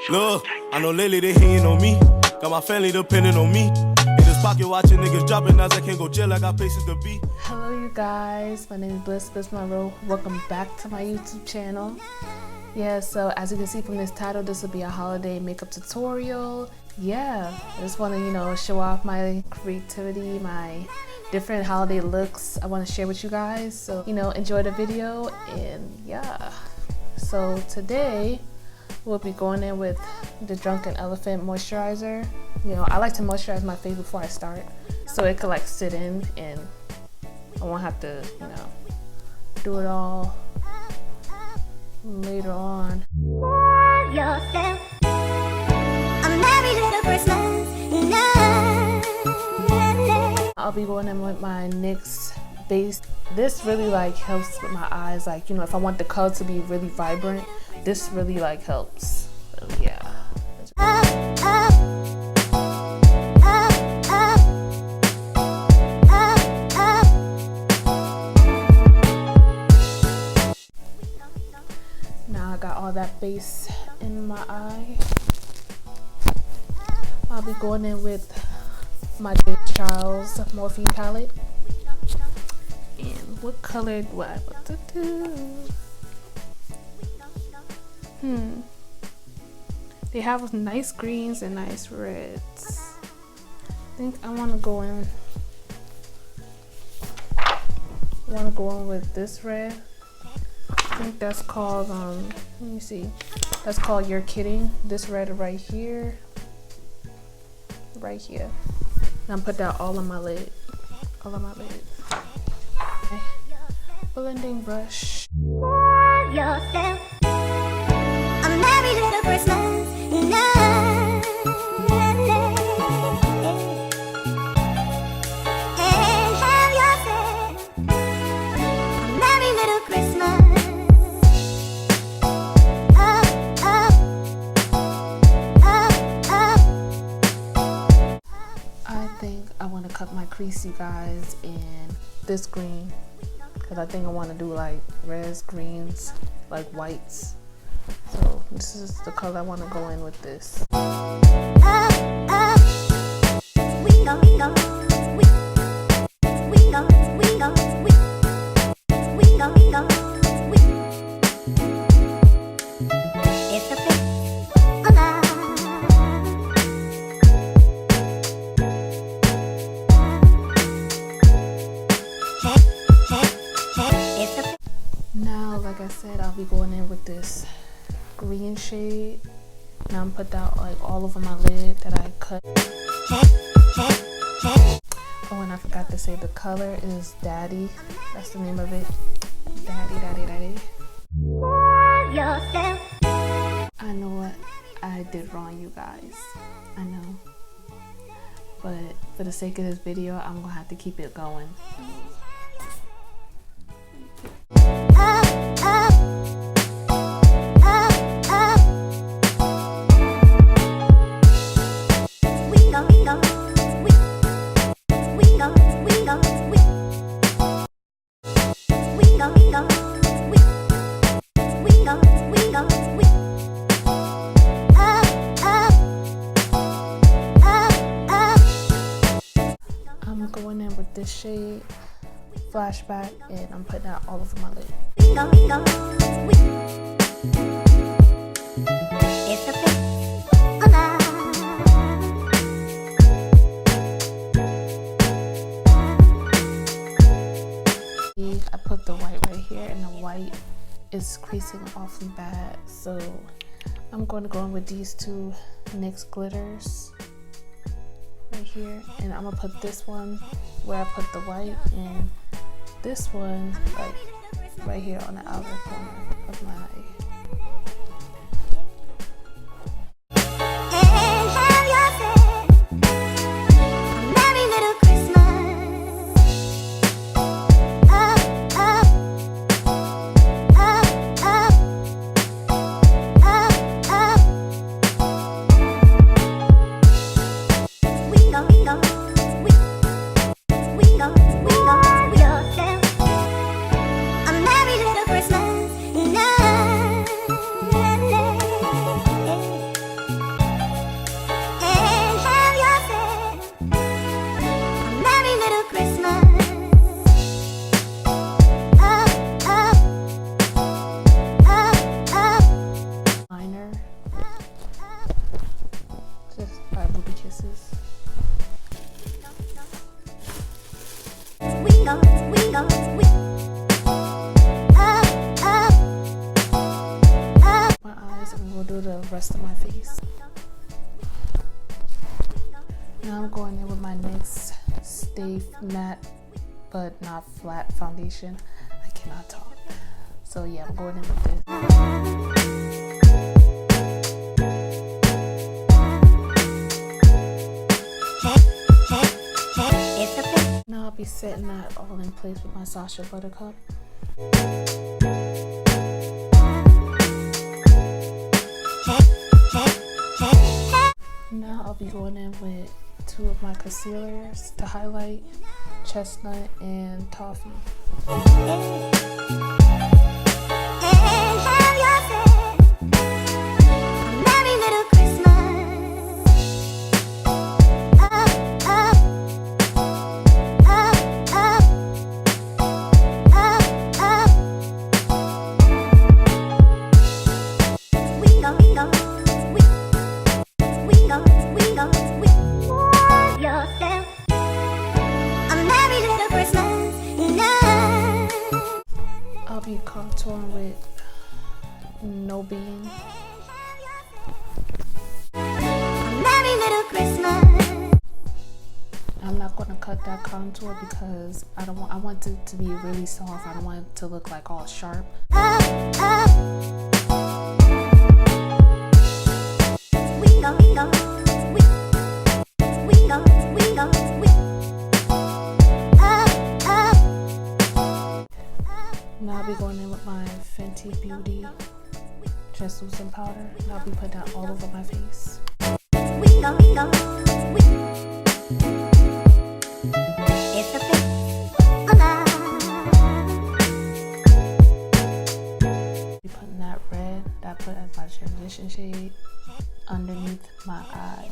Look, I know lately they hating on me. Got my family depending on me. In this pocket watching niggas dropping as I can't go jail. I got places to be. Hello you guys, my name is Bliss Monroe. Welcome back to my YouTube channel. Yeah, so as you can see from this title, this will be a holiday makeup tutorial. Yeah, I just want to, show off my creativity, my different holiday looks I want to share with you guys. So, enjoy the video and yeah. So today we'll be going in with the Drunken Elephant moisturizer. I like to moisturize my face before I start so it could like sit in and I won't have to, do it all later on. Yourself. A merry little Christmas night. I'll be going in with my NYX base. This really helps with my eyes. If I want the color to be really vibrant, this really helps. So yeah. Now I got all that base in my eye. I'll be going in with my J. Charles Morphe palette. And what color do I want to do? They have nice greens and nice reds. I think I want to go in. With this red. I think that's called let me see. That's called You're Kidding. This red right here. Right here. And I'm put that all on my lid. All on my lid. Okay. Blending brush. Yourself. A merry little Christmas night. And have yourself a merry little Christmas. I think I want to cut my crease, you guys, in this green. Because I think I want to do reds, greens, whites. So this is the color I want to go in with this. Now, like I said, I'll be going in with this green shade. Now I'm put that all over my lid that I cut. Oh, and I forgot to say the color is Daddy. That's the name of it. Daddy. I know what I did wrong, you guys. I know. But for the sake of this video, I'm gonna have to keep it going. I'm going in with this shade, Flashback, and I'm putting that all over my lid. I put the white right here, and the white is creasing awfully bad, so I'm going to go in with these two NYX glitters right here, and I'm gonna put this one where I put the white, and this one right here on the outer corner of my eye. Yourself. A merry little Christmas night. do the rest of my face. Now I'm going in with my NYX Stay Matte but not flat foundation. I cannot talk. So yeah, I'm going in with this. Now I'll be setting that all in place with my Sacha Buttercup. Now I'll be going in with two of my concealers to highlight, Chestnut and Toffee. I'll be contouring with No Bean. I'm not going to cut that contour because I want it to be really soft. I don't want it to look like all sharp. Now I'll be going in with my Fenty Beauty Translucent powder, and I'll be putting that all over my face. Be putting that red that I put as my transition shade underneath my eye.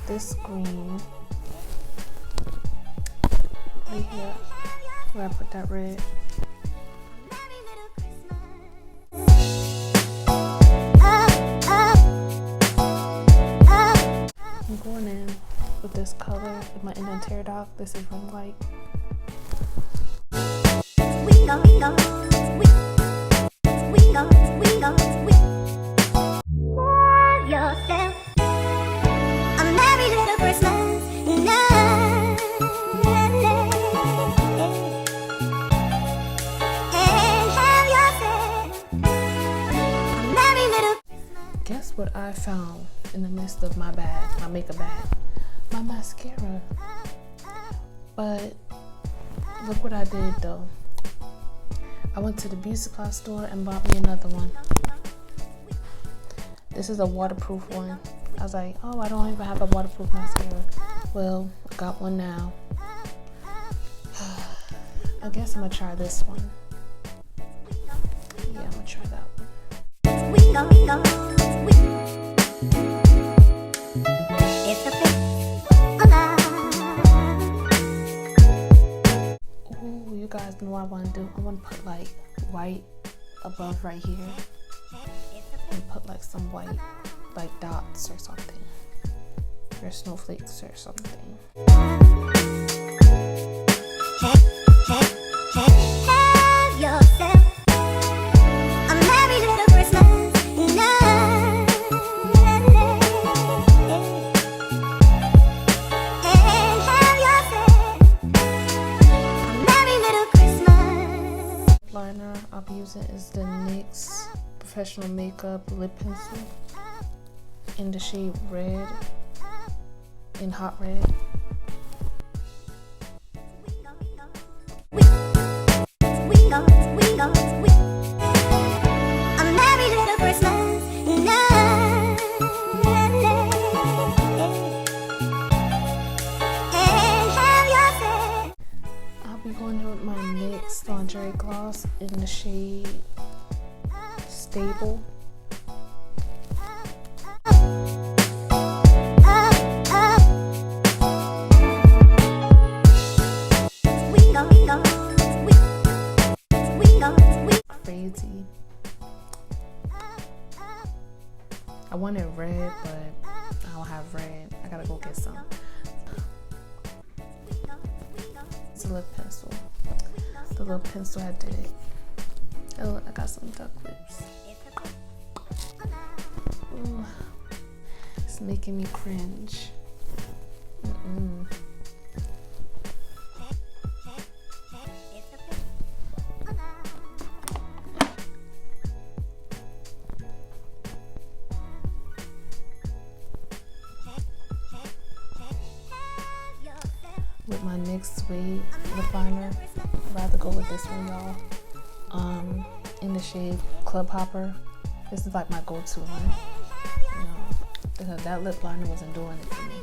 This green right here where I put that red. I'm going in with this color with my inner tear dot. This is Ringlight. Guess what I found in the midst of my bag, my makeup bag? My mascara. But look what I did though. I went to the beauty supply store and bought me another one. This is a waterproof one. I was like, oh, I don't even have a waterproof mascara. Well, I got one now. I guess I'm gonna try this one. Yeah, I'm gonna try that one. Ooh, you guys know what I want to do. I want to put like white above right here and put like some white like dots or something, or snowflakes or something. Liner I'll be using is the NYX Professional Makeup Lip Pencil in the shade Red, in Hot Red. I'll be going in with my NYX Lingerie Gloss in the shade Stable. Crazy. I wanted red, but I don't have red. I gotta go get some. It's a lip pencil. The little pencil I did. Oh, I got some duck lips. Ooh, it's making me cringe. With my NYX Suede lip liner, I'd rather go with this one, y'all. In the shade Club Hopper. This is like my go-to one. You know, because that lip liner wasn't doing it for me.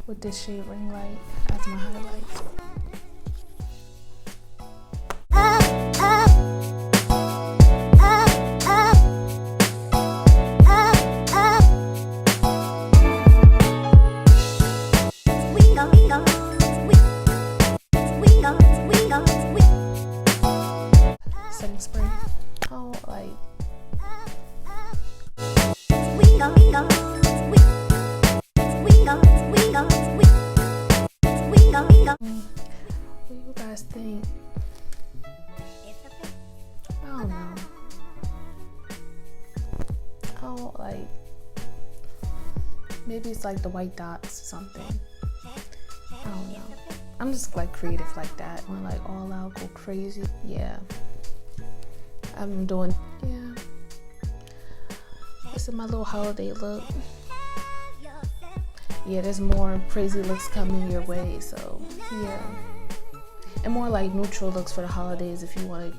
With this shade Ringlight as my highlight. Setting spray. Oh, like. What do you guys think? I don't know. Oh, like maybe it's like the white dots or something. I don't know. I'm just like creative like that. When like all out, go crazy. Yeah. I'm doing. Yeah. This is my little holiday look. Yeah, there's more crazy looks coming your way, so yeah. And more like neutral looks for the holidays if you wanna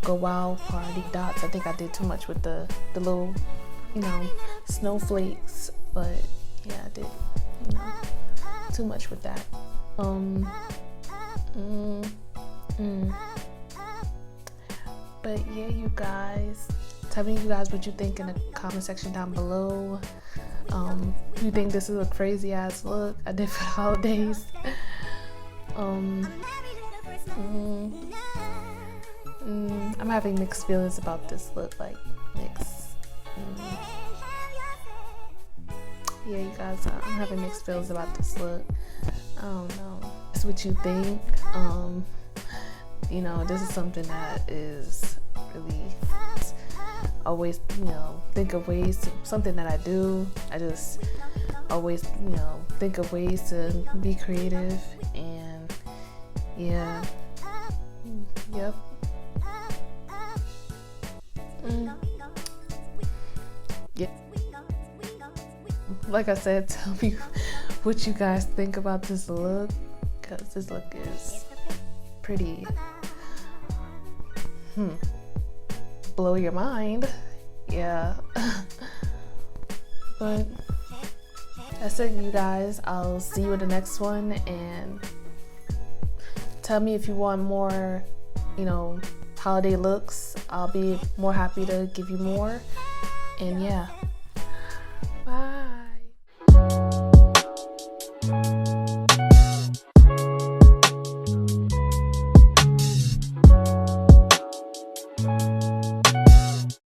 go wild, party dots. I think I did too much with the little, you know, snowflakes, but yeah, I did, you know, too much with that. But yeah, you guys, tell me you guys what you think in the comment section down below. You think this is a crazy ass look I did for the holidays? I'm having mixed feelings about this look, like mixed. Yeah, you guys, I'm having mixed feelings about this look. I don't know. That's what you think. You know, this is something that is really always, you know, think of ways to, something that I do. I just always, you know, think of ways to be creative, and yeah, yep. Yeah. Like I said, tell me what you guys think about this look, because this look is pretty blow your mind. Yeah. But that's it, you guys. I'll see you in the next one, and tell me if you want more, you know, holiday looks. I'll be more happy to give you more. And yeah.